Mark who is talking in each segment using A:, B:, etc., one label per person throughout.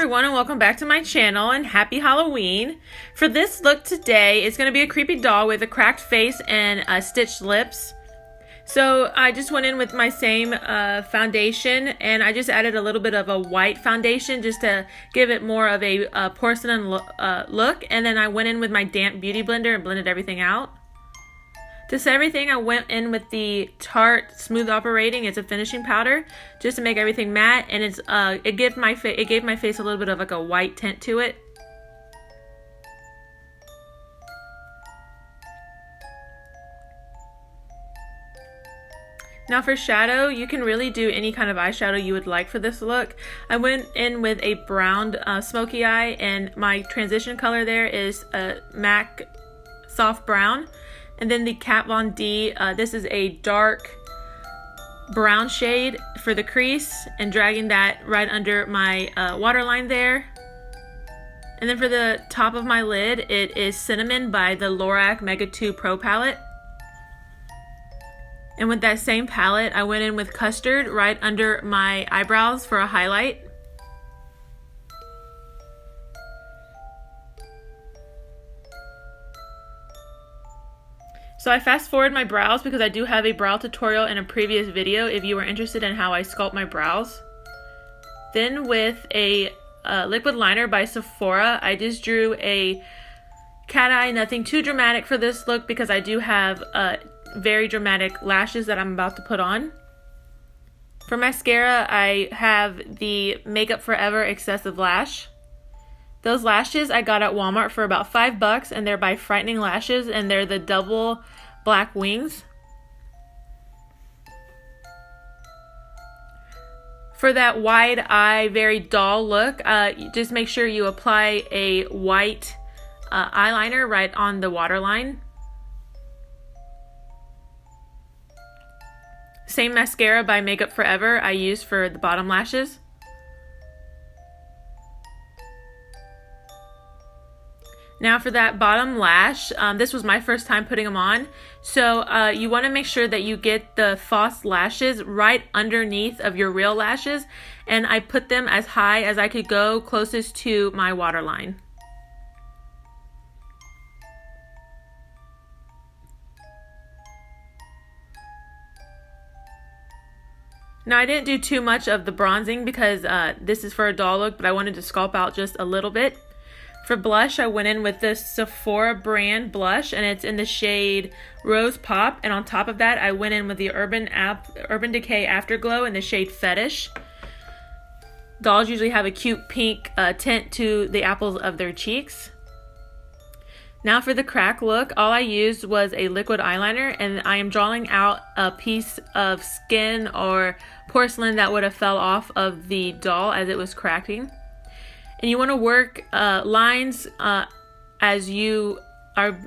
A: everyone, and welcome back to my channel, and happy Halloween. For this look today, it's going to be a creepy doll with a cracked face and stitched lips. So I just went in with my same foundation, and I just added a little bit of a white foundation just to give it more of a porcelain look. And then I went in with my damp beauty blender and blended everything out. To set everything, I went in with the Tarte Smooth Operating. It's a finishing powder just to make everything matte, and it gave my face a little bit of like a white tint to it. Now for shadow, you can really do any kind of eyeshadow you would like for this look. I went in with a brown smoky eye, and my transition color there is a MAC soft brown. And then the Kat Von D, this is a dark brown shade for the crease, and dragging that right under my waterline there. And then for the top of my lid, it is Cinnamon by the Lorac Mega 2 Pro palette. And with that same palette, I went in with Custard right under my eyebrows for a highlight. So I fast forward my brows because I do have a brow tutorial in a previous video if you were interested in how I sculpt my brows. Then with a liquid liner by Sephora, I just drew a cat eye, nothing too dramatic for this look because I do have very dramatic lashes that I'm about to put on. For mascara, I have the Makeup Forever Excessive Lash. Those lashes I got at Walmart for about $5, and they're by Frightening Lashes, and they're the double black wings. For that wide eye, very doll look, just make sure you apply a white eyeliner right on the waterline. Same mascara by Makeup Forever I used for the bottom lashes. Now for that bottom lash, this was my first time putting them on. So you want to make sure that you get the false lashes right underneath of your real lashes. And I put them as high as I could go, closest to my waterline. Now I didn't do too much of the bronzing because this is for a doll look, but I wanted to sculpt out just a little bit. For blush, I went in with this Sephora brand blush, and it's in the shade Rose Pop. And on top of that, I went in with the Urban Decay Afterglow in the shade Fetish. Dolls usually have a cute pink tint to the apples of their cheeks. Now for the crack look, all I used was a liquid eyeliner, and I am drawing out a piece of skin or porcelain that would have fell off of the doll as it was cracking. And you want to work lines as you are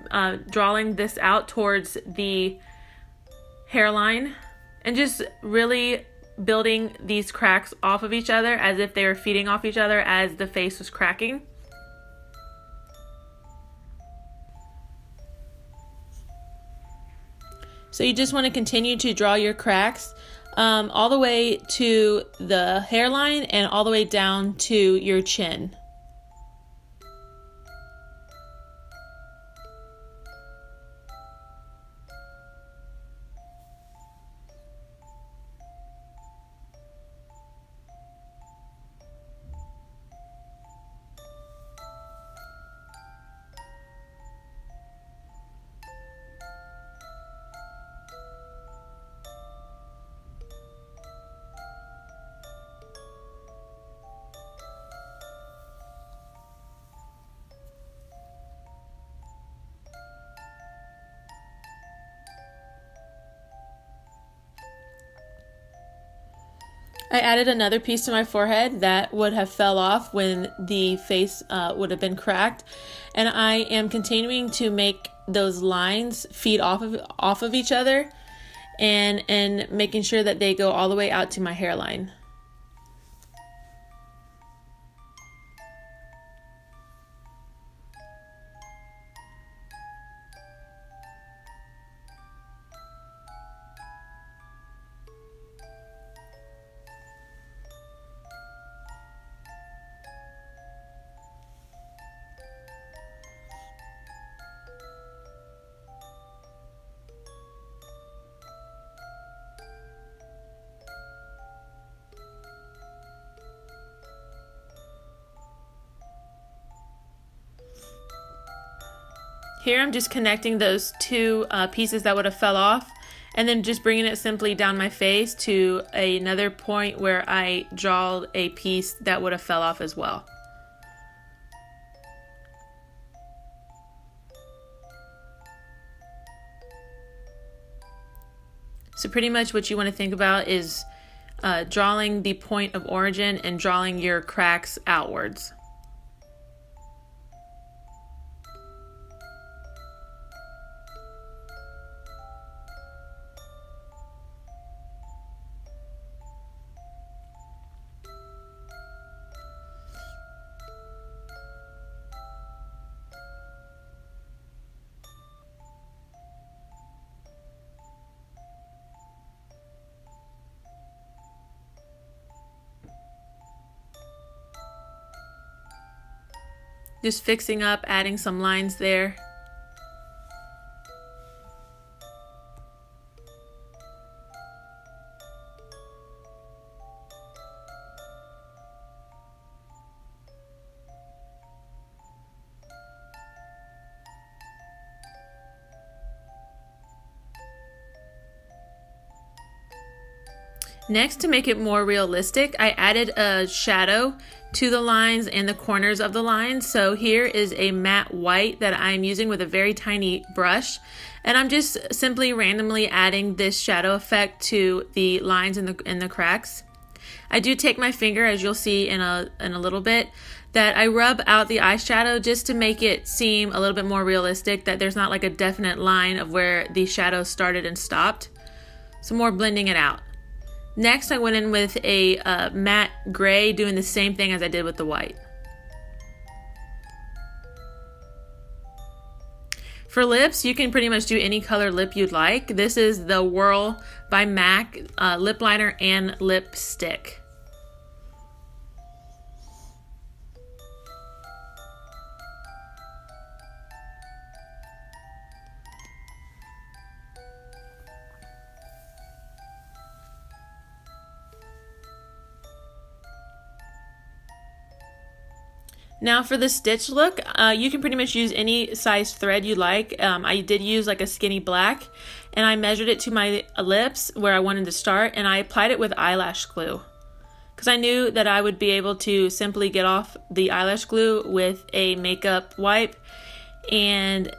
A: drawing this out towards the hairline, and just really building these cracks off of each other as if they were feeding off each other as the face was cracking. So you just want to continue to draw your cracks all the way to the hairline and all the way down to your chin. I added another piece to my forehead that would have fell off when the face would have been cracked, and I am continuing to make those lines feed off of each other, and making sure that they go all the way out to my hairline. Here I'm just connecting those two pieces that would have fell off, and then just bringing it simply down my face to another point where I draw a piece that would have fell off as well. So pretty much what you want to think about is drawing the point of origin and drawing your cracks outwards. Just fixing up, adding some lines there. Next, to make it more realistic, I added a shadow to the lines and the corners of the lines. So here is a matte white that I'm using with a very tiny brush, and I'm just simply randomly adding this shadow effect to the lines and the cracks. I do take my finger, as you'll see in a little bit, that I rub out the eyeshadow just to make it seem a little bit more realistic, that there's not like a definite line of where the shadow started and stopped. So more blending it out. Next, I went in with a matte gray, doing the same thing as I did with the white. For lips, you can pretty much do any color lip you'd like. This is the Whirl by MAC lip liner and lipstick. Now for the stitch look, you can pretty much use any size thread you like. I did use like a skinny black, and I measured it to my lips where I wanted to start, and I applied it with eyelash glue because I knew that I would be able to simply get off the eyelash glue with a makeup wipe, and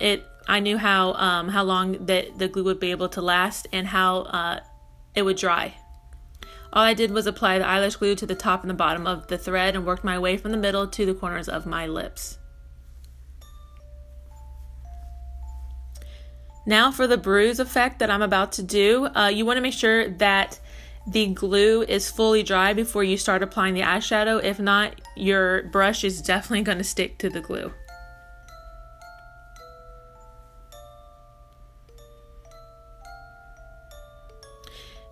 A: I knew how long the glue would be able to last and how it would dry. All I did was apply the eyelash glue to the top and the bottom of the thread and worked my way from the middle to the corners of my lips. Now for the bruise effect that I'm about to do, you want to make sure that the glue is fully dry before you start applying the eyeshadow. If not, your brush is definitely going to stick to the glue.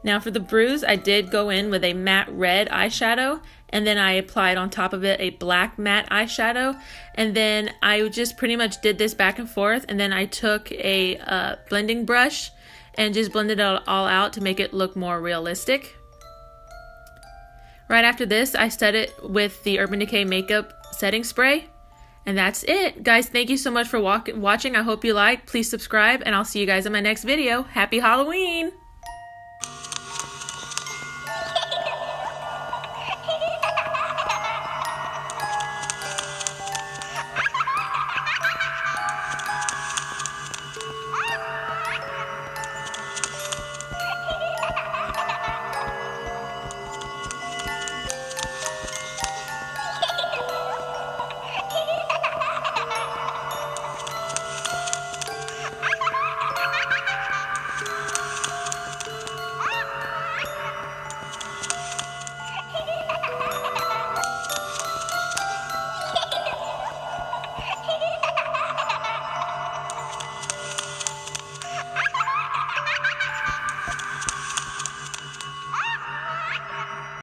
A: Now for the bruise, I did go in with a matte red eyeshadow, and then I applied on top of it a black matte eyeshadow, and then I just pretty much did this back and forth, and then I took a blending brush and just blended it all out to make it look more realistic. Right after this, I set it with the Urban Decay makeup setting spray, and that's it. Guys, thank you so much for watching. I hope you liked. Please subscribe, and I'll see you guys in my next video. Happy Halloween!